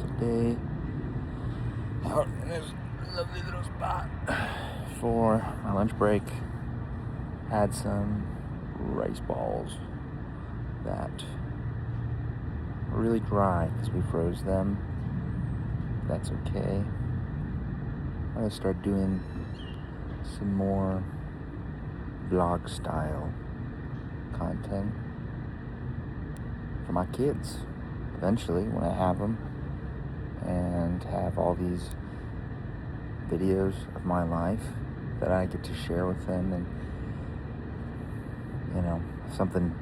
Today, out in this lovely little spot for my lunch break, had some rice balls that were really dry because we froze them. That's okay. I'm gonna start doing some more vlog style content for my kids eventually when I have them, and have all these videos of my life that I get to share with them. And if something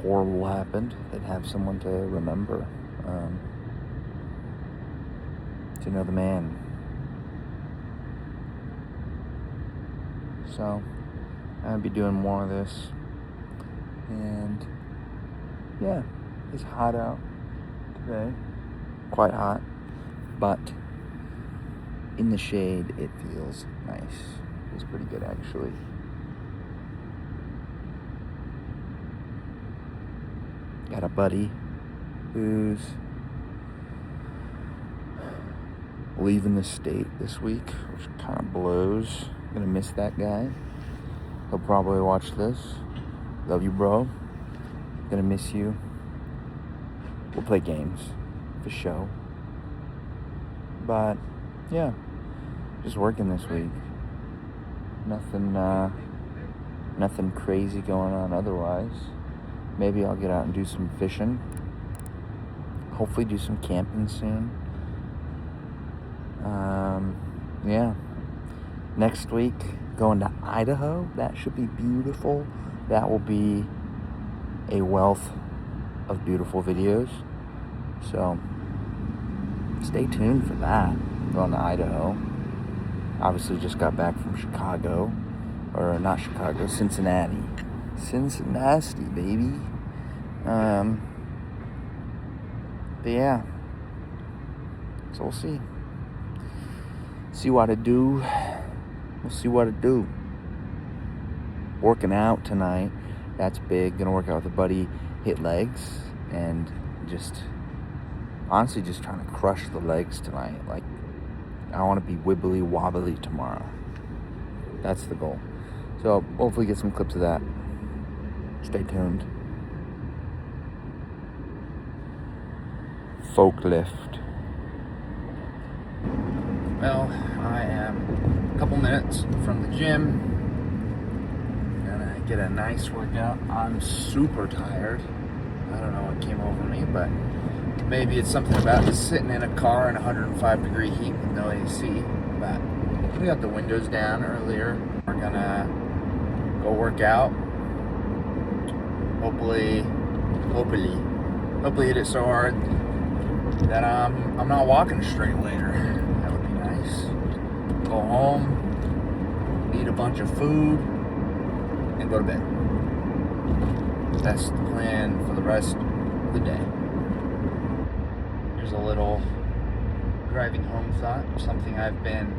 horrible happened, they'd have someone to remember, to know the man. So I'm gonna be doing more of this, and yeah, it's hot out today, quite hot, but in the shade it feels nice. It's pretty good actually. Got a buddy who's leaving the state this week, which kind of blows. Gonna miss that guy. He'll probably watch this. Love you, bro. Gonna miss you. We'll play games for show. But yeah, just working this week. Nothing crazy going on otherwise. Maybe I'll get out and do some fishing. Hopefully do some camping soon. Yeah. Next week, going to Idaho. That should be beautiful. That will be a wealth of beautiful videos. So stay tuned for that. Going to Idaho. Obviously just got back from Chicago. Or not Chicago, Cincinnati. Cincinnati, baby. But yeah. So we'll see. See what I do. We'll see what I do. Working out tonight. That's big. Gonna work out with a buddy. Hit legs. And honestly just trying to crush the legs tonight. Like, I want to be wibbly wobbly tomorrow. That's the goal. So hopefully get some clips of that. Stay tuned. Forklift. Well, I am a couple minutes from the gym. Gonna get a nice workout. I'm super tired. I don't know what came over me, but maybe it's something about just sitting in a car in 105-degree heat with no AC. But we got the windows down earlier. We're gonna go work out. Hopefully hit it so hard that I'm not walking straight later. That would be nice. Go home, eat a bunch of food, and go to bed. That's the plan for the rest of the day. Here's a little driving home thought, something I've been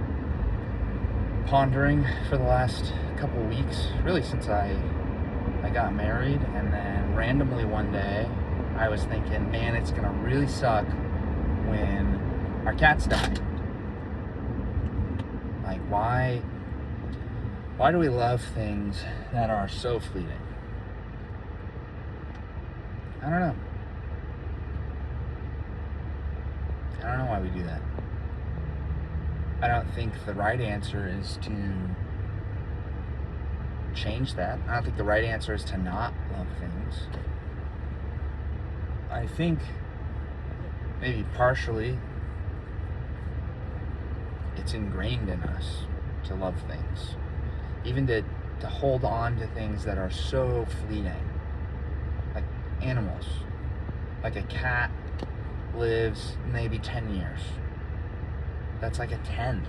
pondering for the last couple weeks, really since I got married. And then randomly one day I was thinking, man, it's gonna really suck when our cats die. Like, why do we love things that are so fleeting? I don't know. I don't know why we do that. I don't think the right answer is to change that. I don't think the right answer is to not love things. I think maybe partially it's ingrained in us to love things. Even to hold on to things that are so fleeting. Like animals. Like a cat lives maybe 10 years. That's like a tenth.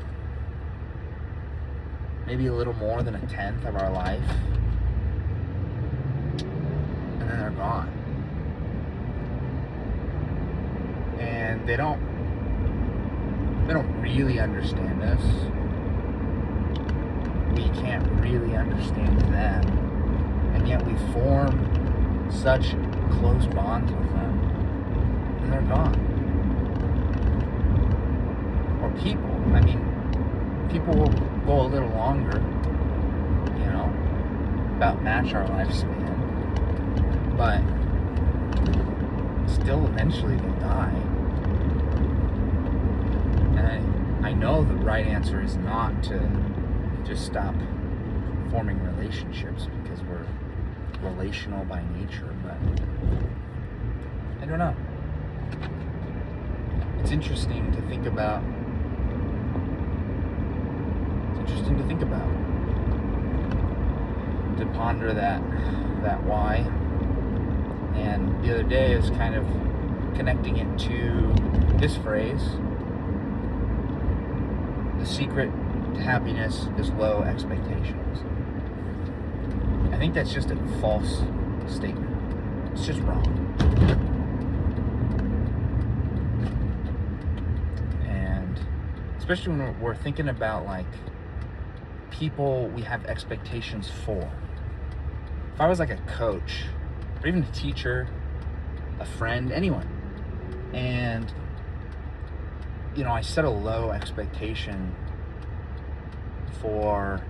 Maybe a little more than a tenth of our life. And then they're gone. And they don't really understand us. We can't really understand them. And yet we form such close bonds with them. And they're gone. people. I mean, people will go a little longer, about match our lifespan, but still eventually they'll die. And I know the right answer is not to just stop forming relationships because we're relational by nature, but I don't know. It's interesting to think about. To ponder that why. And the other day I was kind of connecting it to this phrase: the secret to happiness is low expectations. I think that's just a false statement. It's just wrong. And especially when we're thinking about like people we have expectations for. If I was like a coach, or even a teacher, a friend, anyone, and I set a low expectation for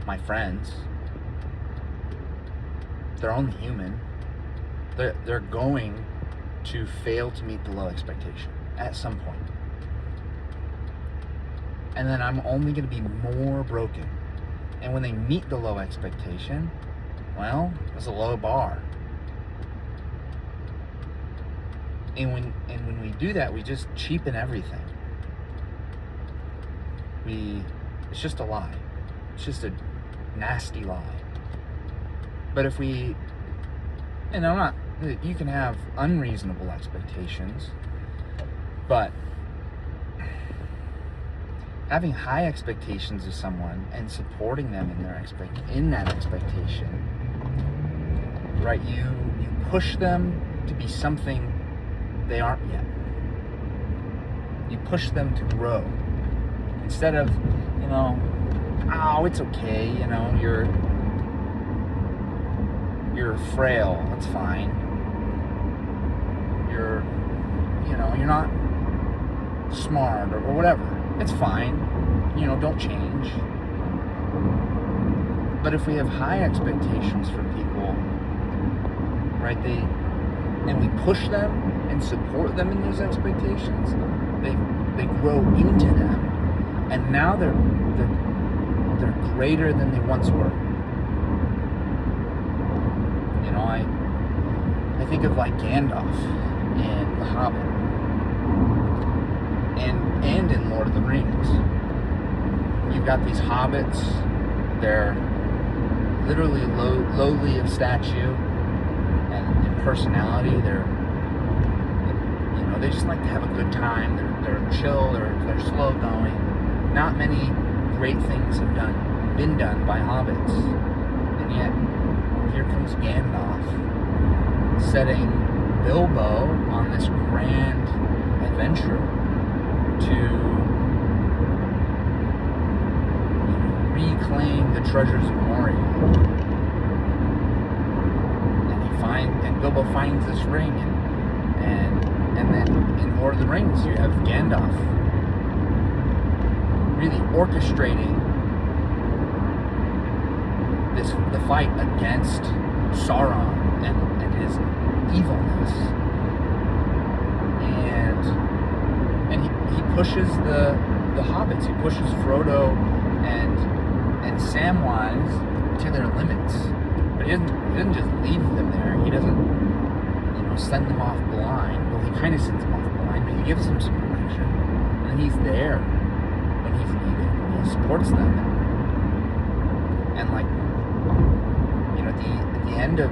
my friends, they're only human. They're going to fail to meet the low expectation at some point. And then I'm only going to be more broken. And when they meet the low expectation, well, it's a low bar. And when we do that, we just cheapen everything. It's just a lie. It's just a nasty lie. But if we, you can have unreasonable expectations, but having high expectations of someone and supporting them in that expectation, right? You push them to be something they aren't yet. You push them to grow instead of, it's okay, you're frail, that's fine. You're not smart or whatever. It's fine, don't change. But if we have high expectations for people, right, and we push them and support them in those expectations, they grow into them, and now they're greater than they once were. I think of like Gandalf in The Hobbit, and in Lord of the Rings. You've got these hobbits, they're literally lowly of stature and in personality. They just like to have a good time. They're chill, they're slow going. Not many great things have been done by hobbits. And yet, here comes Gandalf setting Bilbo on this grand adventure to reclaim the treasures of Moria. And Bilbo finds this ring, and then in Lord of the Rings you have Gandalf really orchestrating the fight against Sauron and his evilness. And he pushes the hobbits, he pushes Frodo and Samwise to their limits. But he doesn't just leave them there. He doesn't send them off blind. Well, he kind of sends them off blind, but he gives them some direction. And he's there when he's needed. He supports them. And like, at the end of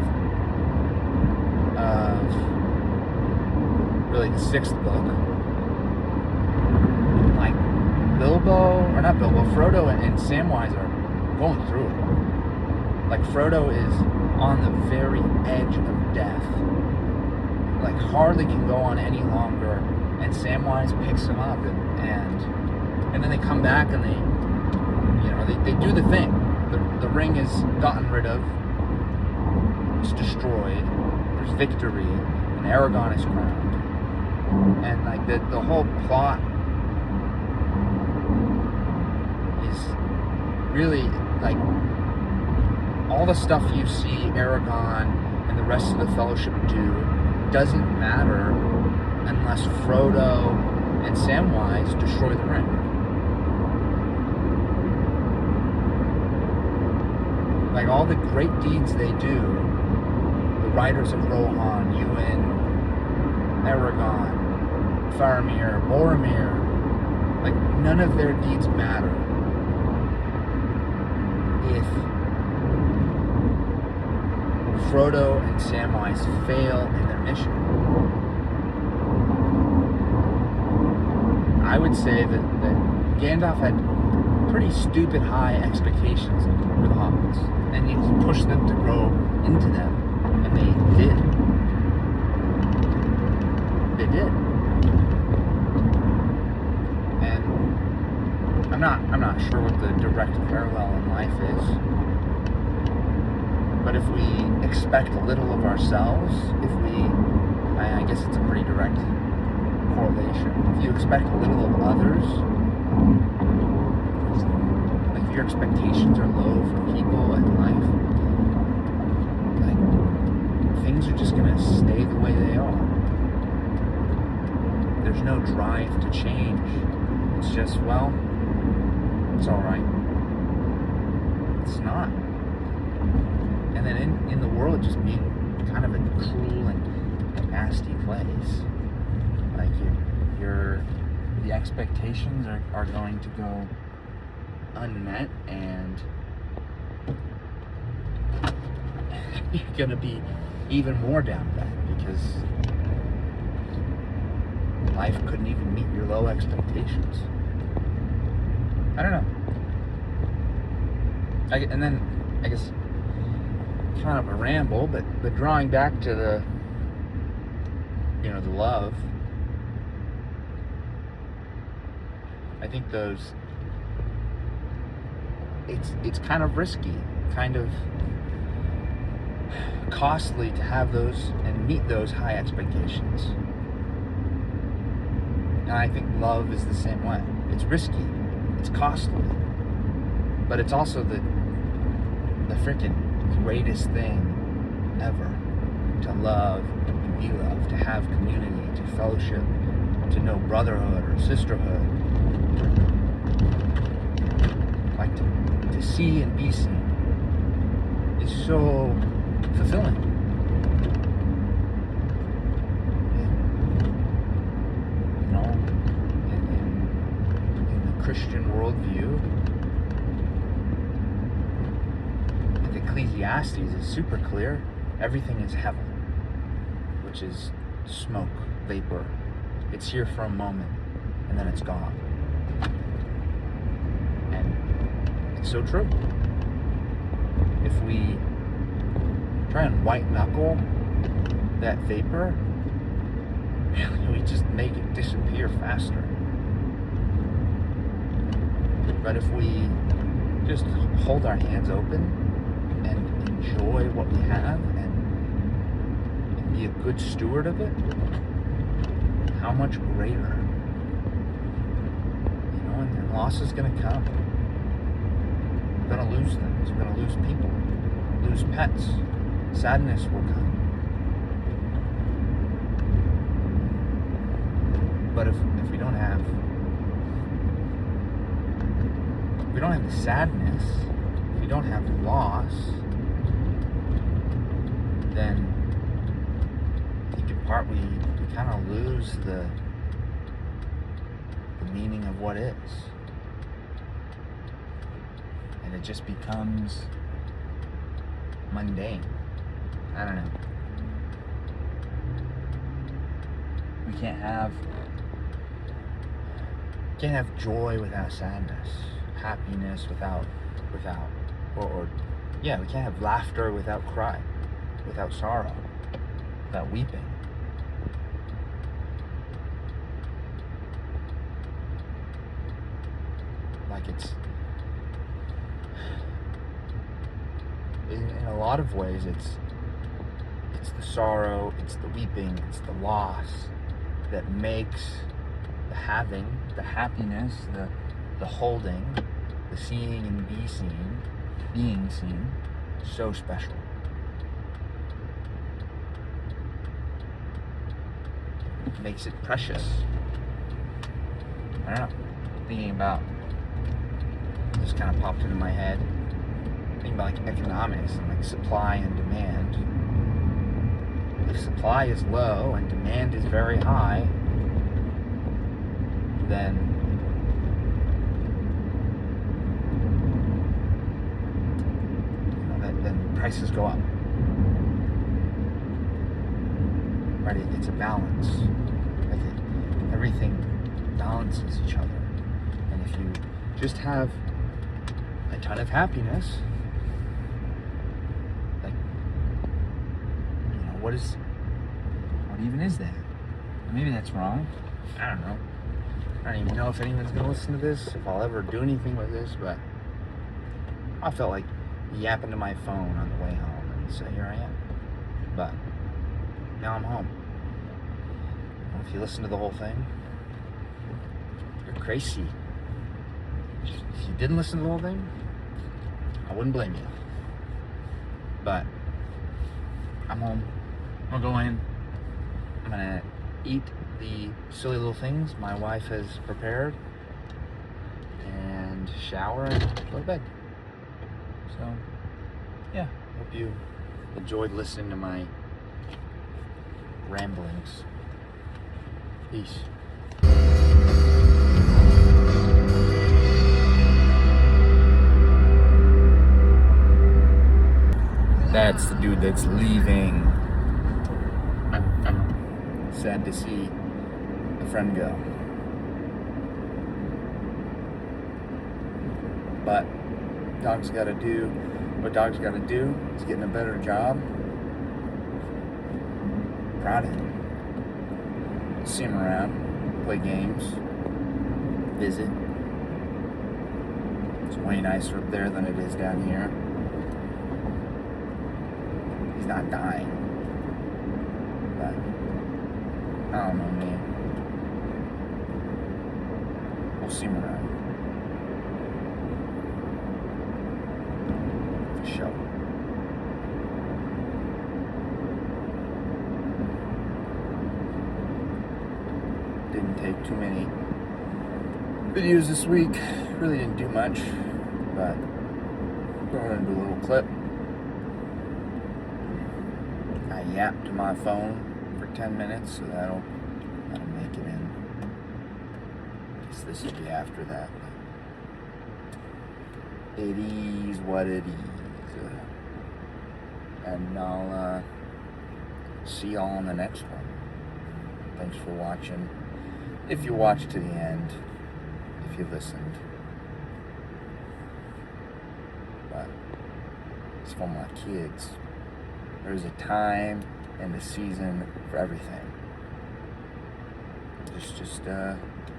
really the 6th book, like Frodo and Samwise are going through it. Like Frodo is on the very edge of death. Like hardly can go on any longer, and Samwise picks him up and then they come back and they do the thing. The ring is gotten rid of. It's destroyed. There's victory, and Aragorn is crowned. And like the whole plot is really like all the stuff you see Aragorn and the rest of the Fellowship do doesn't matter unless Frodo and Samwise destroy the ring. Like all the great deeds they do, the riders of Rohan, Ewan, Aragorn, Faramir, Boromir, like none of their deeds matter if Frodo and Samwise fail in their mission. I would say that Gandalf had pretty stupid high expectations for the hobbits, and he pushed them to grow into them, and they did. They did. And I'm not sure what the direct parallel in life is. But if we expect little of ourselves, I guess it's a pretty direct correlation. If you expect little of others, like if your expectations are low from people in life, like things are just gonna stay the way they are. There's no drive to change. It's just, well, it's alright. It's not. And then in the world just being kind of a cruel and nasty place. Like the expectations are going to go unmet, and you're gonna be even more down bad because life couldn't even meet your low expectations. I don't know. And then I guess kind of a ramble, but drawing back to the love, I think it's kind of risky, kind of costly to have those and meet those high expectations. And I think love is the same way. It's risky, it's costly, but it's also the freaking greatest thing ever. To love, to be loved, to have community, to fellowship, to know brotherhood or sisterhood. Like to see and be seen is so fulfilling. In the Christian worldview, Ecclesiastes is super clear. Everything is heaven, which is smoke, vapor. It's here for a moment, and then it's gone. And it's so true. If we try and white knuckle that vapor, we just make it disappear faster. But if we just hold our hands open and enjoy what we have and be a good steward of it, how much greater. And loss is going to come. We're going to lose things. We're going to lose people, lose pets. Sadness will come. But if we don't have the sadness, if we don't have the loss, then I think in part we kind of lose the meaning of what is. And it just becomes mundane. I don't know. We can't have joy without sadness, happiness without we can't have laughter without cry, without sorrow, without weeping. Like it's in a lot of ways it's the sorrow, it's the weeping, it's the loss that makes the having, the happiness, the holding, the seeing and being seen so special. It makes it precious. I don't know. Thinking about, just kind of popped into my head. Thinking about like economics and like supply and demand. If supply is low and demand is very high, then then prices go up. Right? It's a balance. Like everything balances each other. And if you just have a ton of happiness, like, what even is that? Maybe that's wrong. I don't know. I don't even know if anyone's gonna listen to this, if I'll ever do anything with this, but I felt like yapping to my phone on the way home, and so here I am. But now I'm home. If you listen to the whole thing, you're crazy. If you didn't listen to the whole thing, I wouldn't blame you. But I'm home. I'll go in. I'm gonna eat the silly little things my wife has prepared and shower and go to bed. So, yeah, hope you enjoyed listening to my ramblings. Peace. That's the dude that's leaving. Sad to see a friend go. But dog's gotta do what dog's gotta do. He's getting a better job. Proud of him. See him around, play games, visit. It's way nicer up there than it is down here. He's not dying. But I don't know, man. We'll see him around. For sure. Didn't take too many videos this week. Really didn't do much, but going to do a little clip. I yapped to my phone for 10 minutes, so that'll make it in. Guess this will be after that. It is what it is. And I'll see y'all on the next one. Thanks for watching. If you watched to the end, if you listened. But it's for my kids. There's a time and a season for everything. It's just a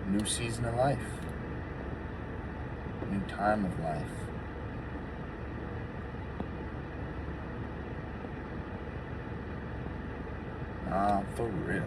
new season of life. A new time of life. For real.